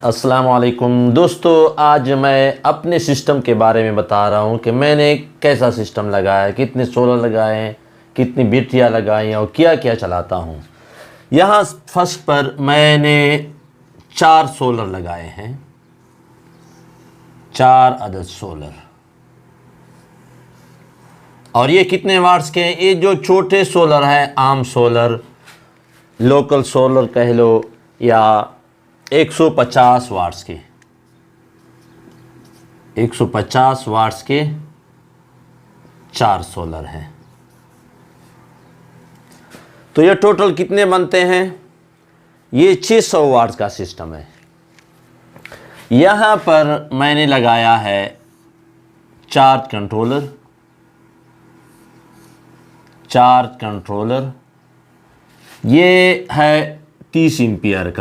अस्सलाम वालेकुम दोस्तों, आज मैं अपने सिस्टम के बारे में बता रहा हूँ कि मैंने कैसा सिस्टम लगाया है, कितने सोलर लगाए हैं, कितनी बैटरियाँ लगाई हैं और क्या क्या चलाता हूँ। यहाँ फर्स्ट पर मैंने 4 सोलर लगाए हैं, 4 अदद सोलर। और ये कितने वाट्स के हैं? ये जो छोटे सोलर हैं, आम सोलर, लोकल सोलर कह लो, या 150 वाट्स के, 150 वाट्स के 4 सोलर हैं। तो ये टोटल कितने बनते हैं? ये 600 वाट्स का सिस्टम है। यहाँ पर मैंने लगाया है चार्ज कंट्रोलर, ये है 30 एम्पियर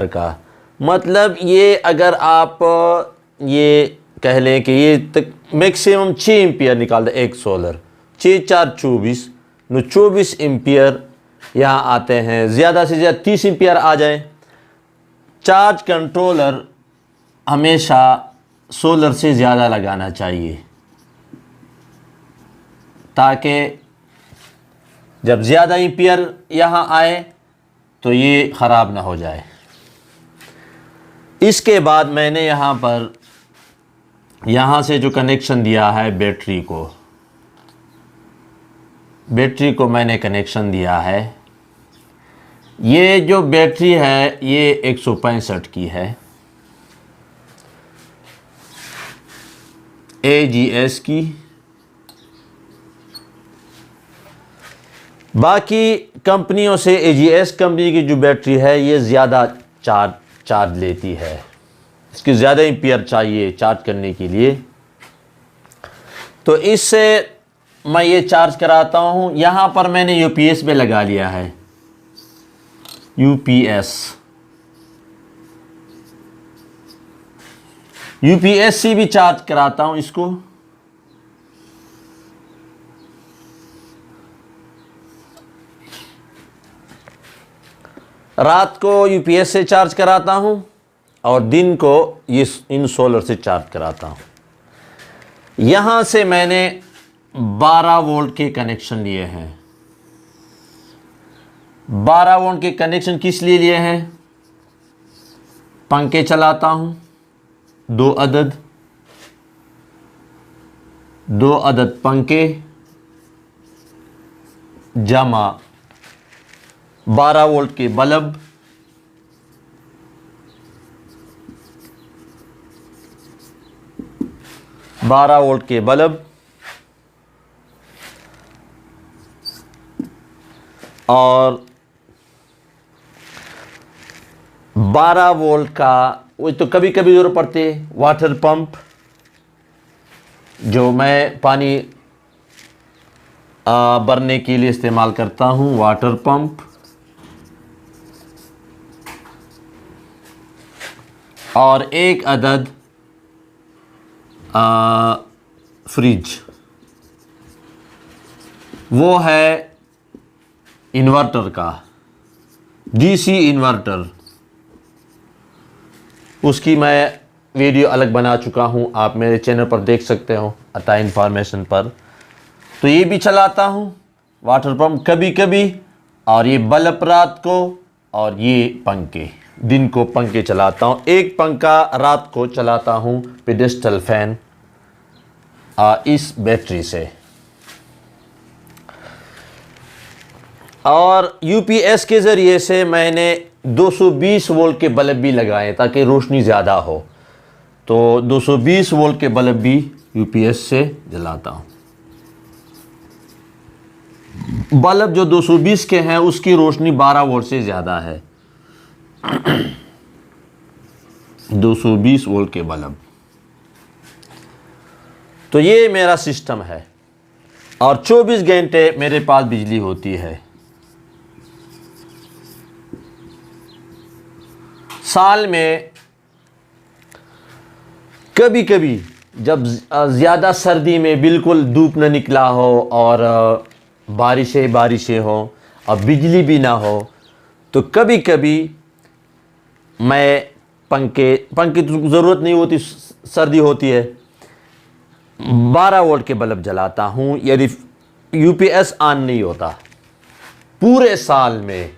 का। मतलब ये अगर आप ये कह लें कि ये तक मैक्सिमम 6 एम्पियर निकाल दे एक सोलर, 6 4 24, 24 एम्पियर यहाँ आते हैं। ज़्यादा से ज़्यादा 30 एम्पियर आ जाए। चार्ज कंट्रोलर हमेशा सोलर से ज़्यादा लगाना चाहिए ताकि जब ज़्यादा एम्पियर यहाँ आए तो ये ख़राब ना हो जाए। इसके बाद मैंने यहाँ से जो कनेक्शन दिया है बैटरी को मैंने कनेक्शन दिया है। ये जो बैटरी है ये 165 की है, AGS की। बाकी कंपनियों से AGS कंपनी की जो बैटरी है ये ज़्यादा चार्ज लेती है, इसकी ज़्यादा एम्पियर चाहिए चार्ज करने के लिए। तो इससे मैं ये चार्ज कराता हूँ। यहाँ पर मैंने UPS पे लगा लिया है, UPS से भी चार्ज कराता हूँ इसको। रात को UPS से चार्ज कराता हूँ और दिन को ये इन सोलर से चार्ज कराता हूँ। यहाँ से मैंने 12 वोल्ट के कनेक्शन लिए हैं। 12 वोल्ट के कनेक्शन किस लिए लिए हैं? पंखे चलाता हूँ, 2 अदद पंखे जमा 12 वोल्ट के बल्ब, और 12 वोल्ट का वो तो कभी कभी ज़रूरत पड़ती है वाटर पंप, जो मैं पानी भरने के लिए इस्तेमाल करता हूँ, वाटर पंप। और 1 अदद फ्रिज, वो है इन्वर्टर का, DC इन्वर्टर। उसकी मैं वीडियो अलग बना चुका हूँ, आप मेरे चैनल पर देख सकते हो, अता इन्फॉर्मेशन पर। तो ये भी चलाता हूँ, वाटर पंप कभी कभी, और ये बल्ब रात को, और ये पंखे दिन को पंखे चलाता हूँ। एक पंखा रात को चलाता हूँ पेडेस्टल फैन इस बैटरी से। और UPS के ज़रिए से मैंने 220 वोल्ट के बल्ब भी लगाए ताकि रोशनी ज़्यादा हो। तो 220 वोल्ट के बल्ब भी UPS से जलाता हूँ। बल्ब जो 220 के हैं उसकी रोशनी 12 वोल्ट से ज़्यादा है। 220 वोल्ट के बल्ब। तो ये मेरा सिस्टम है और 24 घंटे मेरे पास बिजली होती है। साल में कभी कभी जब ज़्यादा सर्दी में बिल्कुल धूप न निकला हो और बारिशें हो, और बिजली भी ना हो तो कभी कभी मैं पंखे की तो ज़रूरत नहीं होती, सर्दी होती है, 12 वोल्ट के बल्ब जलाता हूँ। यदि यूपीएस ऑन नहीं होता पूरे साल में,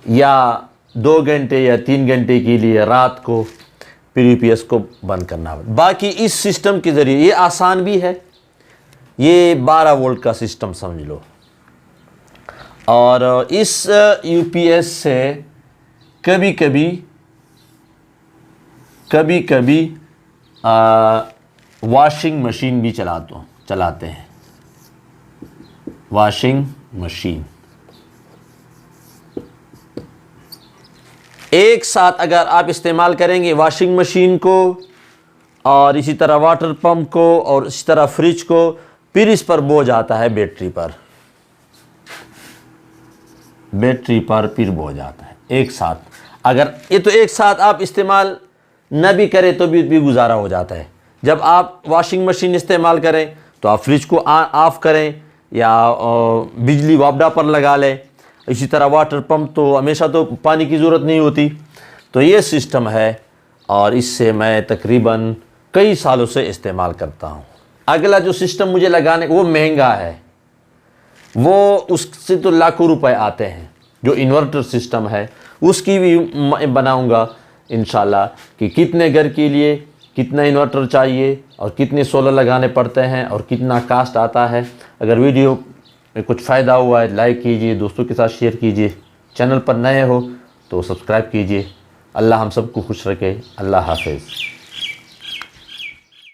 या 2 घंटे या 3 घंटे के लिए रात को, फिर यूपीएस को बंद करना। बाकी इस सिस्टम के ज़रिए ये आसान भी है, ये 12 वोल्ट का सिस्टम समझ लो। और इस यूपीएस से कभी कभी वॉशिंग मशीन भी चलाते हैं। वॉशिंग मशीन एक साथ अगर आप इस्तेमाल करेंगे वॉशिंग मशीन को, और इसी तरह वाटर पंप को, और इसी तरह फ्रिज को, फिर इस पर बोझ आता है बैटरी पर फिर बोझ आता है एक साथ। अगर ये तो एक साथ आप इस्तेमाल न भी करें तो भी गुजारा हो जाता है। जब आप वॉशिंग मशीन इस्तेमाल करें तो आप फ्रिज को ऑफ करें या बिजली वापडा पर लगा लें। इसी तरह वाटर पंप तो हमेशा तो पानी की ज़रूरत नहीं होती। तो ये सिस्टम है और इससे मैं तकरीबन कई सालों से इस्तेमाल करता हूँ। अगला जो सिस्टम मुझे लगाने वो महंगा है, वो उससे तो लाखों रुपए आते हैं। जो इन्वर्टर सिस्टम है उसकी भी बनाऊंगा इंशाल्लाह कि कितने घर के लिए कितना इन्वर्टर चाहिए और कितने सोलर लगाने पड़ते हैं और कितना कास्ट आता है। अगर वीडियो में कुछ फ़ायदा हुआ है लाइक कीजिए, दोस्तों के साथ शेयर कीजिए, चैनल पर नए हो तो सब्सक्राइब कीजिए। अल्लाह हम सबको खुश रखे। अल्लाह हाफ़िज़।